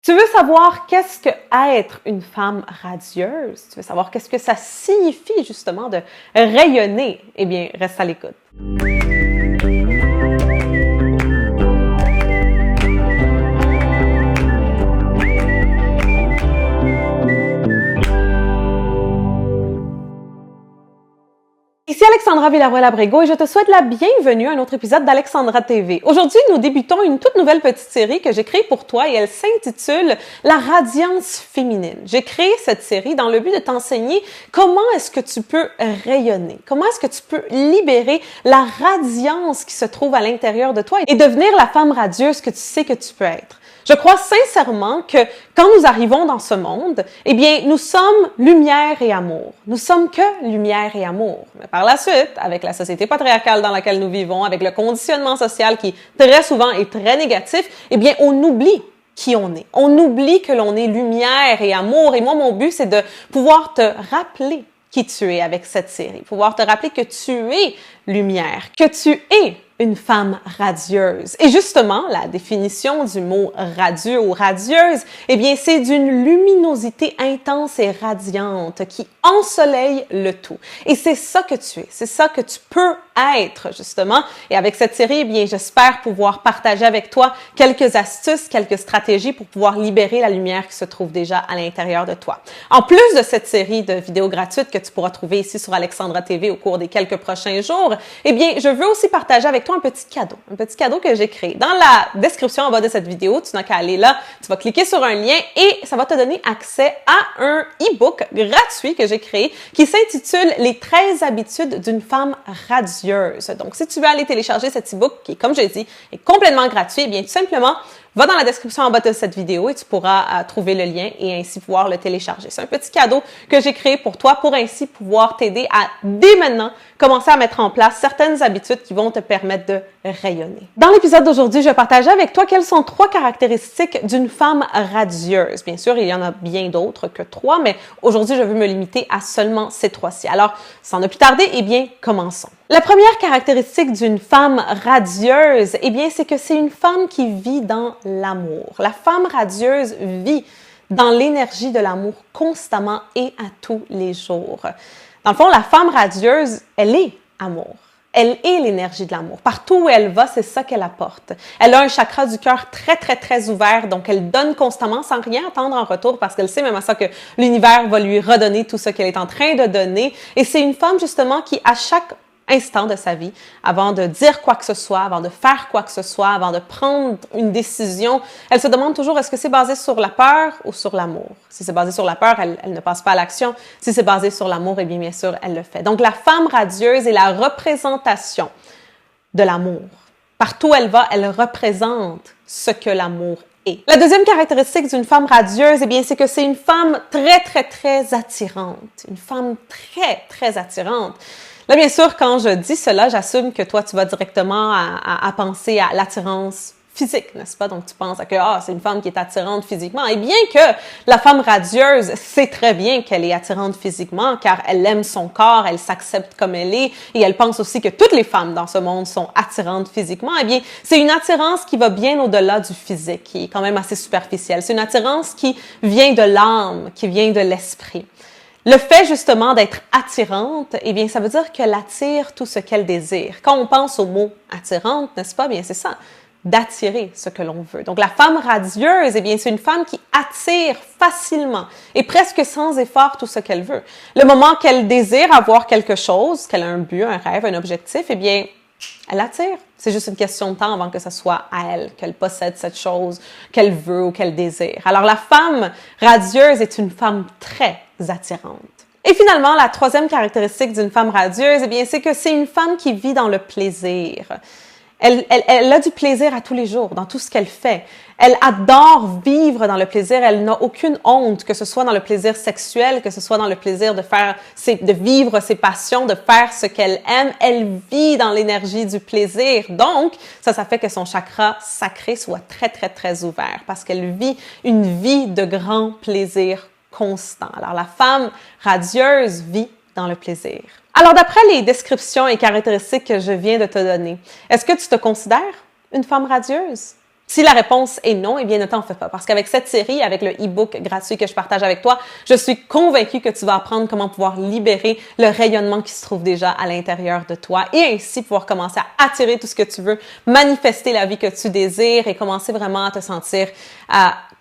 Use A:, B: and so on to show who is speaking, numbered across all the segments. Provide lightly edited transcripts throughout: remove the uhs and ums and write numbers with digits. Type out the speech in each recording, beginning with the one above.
A: Tu veux savoir qu'est-ce que être une femme radieuse? Tu veux savoir qu'est-ce que ça signifie justement de rayonner? Eh bien, reste à l'écoute. Ici Alexandra Villarroel-Abrego et je te souhaite la bienvenue à un autre épisode d'Alexandra TV. Aujourd'hui, nous débutons une toute nouvelle petite série que j'ai créée pour toi et elle s'intitule « La radiance féminine ». J'ai créé cette série dans le but de t'enseigner comment est-ce que tu peux rayonner, comment est-ce que tu peux libérer la radiance qui se trouve à l'intérieur de toi et devenir la femme radieuse que tu sais que tu peux être. Je crois sincèrement que quand nous arrivons dans ce monde, eh bien, nous sommes lumière et amour. Nous sommes que lumière et amour. Mais par la suite, avec la société patriarcale dans laquelle nous vivons, avec le conditionnement social qui très souvent est très négatif, eh bien, on oublie qui on est. On oublie que l'on est lumière et amour. Et moi, mon but, c'est de pouvoir te rappeler qui tu es avec cette série. Pouvoir te rappeler que tu es lumière, que tu es une femme radieuse. Et justement, la définition du mot radieux ou radieuse, eh bien, c'est d'une luminosité intense et radiante qui ensoleille le tout. Et c'est ça que tu es, c'est ça que tu peux être, justement. Et avec cette série, eh bien, j'espère pouvoir partager avec toi quelques astuces, quelques stratégies pour pouvoir libérer la lumière qui se trouve déjà à l'intérieur de toi. En plus de cette série de vidéos gratuites que tu pourras trouver ici sur Alexandra TV au cours des quelques prochains jours, eh bien, je veux aussi partager avec toi un petit cadeau que j'ai créé. Dans la description en bas de cette vidéo, tu n'as qu'à aller là, tu vas cliquer sur un lien et ça va te donner accès à un e-book gratuit que j'ai créé qui s'intitule « Les 13 habitudes d'une femme radieuse ». Donc, si tu veux aller télécharger cet e-book qui, comme je l'ai dit, est complètement gratuit, eh bien, tout simplement, va dans la description en bas de cette vidéo et tu pourras trouver le lien et ainsi pouvoir le télécharger. C'est un petit cadeau que j'ai créé pour toi pour ainsi pouvoir t'aider à, dès maintenant, commencer à mettre en place certaines habitudes qui vont te permettre de rayonner. Dans l'épisode d'aujourd'hui, je vais partager avec toi quelles sont 3 caractéristiques d'une femme radieuse. Bien sûr, il y en a bien d'autres que 3, mais aujourd'hui, je veux me limiter à seulement ces 3-ci. Alors, sans ne plus tarder, eh bien, commençons. La première caractéristique d'une femme radieuse, eh bien, c'est que c'est une femme qui vit dans l'amour. La femme radieuse vit dans l'énergie de l'amour constamment et à tous les jours. Dans le fond, la femme radieuse, elle est amour. Elle est l'énergie de l'amour. Partout où elle va, c'est ça qu'elle apporte. Elle a un chakra du cœur très ouvert, donc elle donne constamment sans rien attendre en retour parce qu'elle sait même à ça que l'univers va lui redonner tout ce qu'elle est en train de donner. Et c'est une femme justement qui, à chaque instant de sa vie, avant de dire quoi que ce soit, avant de faire quoi que ce soit, avant de prendre une décision, elle se demande toujours est-ce que c'est basé sur la peur ou sur l'amour. Si c'est basé sur la peur, elle ne passe pas à l'action. Si c'est basé sur l'amour, eh bien sûr, elle le fait. Donc la femme radieuse est la représentation de l'amour. Partout où elle va, elle représente ce que l'amour est. La deuxième caractéristique d'une femme radieuse, eh bien, c'est que c'est une femme très attirante. Une femme très attirante. Là, bien sûr, quand je dis cela, j'assume que toi, tu vas directement à penser à l'attirance physique, n'est-ce pas? Donc, tu penses que c'est une femme qui est attirante physiquement. Et bien que la femme radieuse sait très bien qu'elle est attirante physiquement, car elle aime son corps, elle s'accepte comme elle est, et elle pense aussi que toutes les femmes dans ce monde sont attirantes physiquement. Eh bien, c'est une attirance qui va bien au-delà du physique, qui est quand même assez superficielle. C'est une attirance qui vient de l'âme, qui vient de l'esprit. Le fait justement d'être attirante, eh bien, ça veut dire qu'elle attire tout ce qu'elle désire. Quand on pense au mot attirante, n'est-ce pas? Bien, c'est ça, d'attirer ce que l'on veut. Donc, la femme radieuse, eh bien, c'est une femme qui attire facilement et presque sans effort tout ce qu'elle veut. Le moment qu'elle désire avoir quelque chose, qu'elle a un but, un rêve, un objectif, eh bien, elle attire. C'est juste une question de temps avant que ce soit à elle, qu'elle possède cette chose qu'elle veut ou qu'elle désire. Alors, la femme radieuse est une femme très attirante. Et finalement, la troisième caractéristique d'une femme radieuse, eh bien, c'est que c'est une femme qui vit dans le plaisir. Elle a du plaisir à tous les jours, dans tout ce qu'elle fait. Elle adore vivre dans le plaisir. Elle n'a aucune honte, que ce soit dans le plaisir sexuel, que ce soit dans le plaisir de vivre ses passions, de faire ce qu'elle aime. Elle vit dans l'énergie du plaisir. Donc, ça fait que son chakra sacré soit très ouvert parce qu'elle vit une vie de grand plaisir constant. Alors, la femme radieuse vit dans le plaisir. Alors, d'après les descriptions et caractéristiques que je viens de te donner, est-ce que tu te considères une femme radieuse? Si la réponse est non, eh bien ne t'en fais pas. Parce qu'avec cette série, avec le e-book gratuit que je partage avec toi, je suis convaincue que tu vas apprendre comment pouvoir libérer le rayonnement qui se trouve déjà à l'intérieur de toi et ainsi pouvoir commencer à attirer tout ce que tu veux, manifester la vie que tu désires et commencer vraiment à te sentir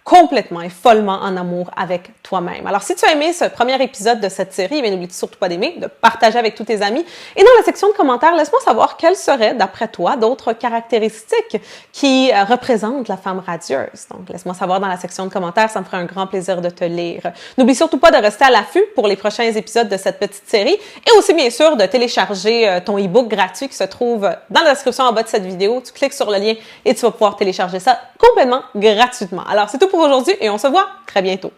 A: complètement et follement en amour avec toi-même. Alors, si tu as aimé ce premier épisode de cette série, bien n'oublie surtout pas d'aimer, de partager avec tous tes amis. Et dans la section de commentaires, laisse-moi savoir quelles seraient, d'après toi, d'autres caractéristiques qui représentent la femme radieuse. Donc, laisse-moi savoir dans la section de commentaires, ça me ferait un grand plaisir de te lire. N'oublie surtout pas de rester à l'affût pour les prochains épisodes de cette petite série et aussi, bien sûr, de télécharger ton e-book gratuit qui se trouve dans la description en bas de cette vidéo. Tu cliques sur le lien et tu vas pouvoir télécharger ça complètement gratuitement. Alors, c'est tout pour aujourd'hui et on se voit très bientôt.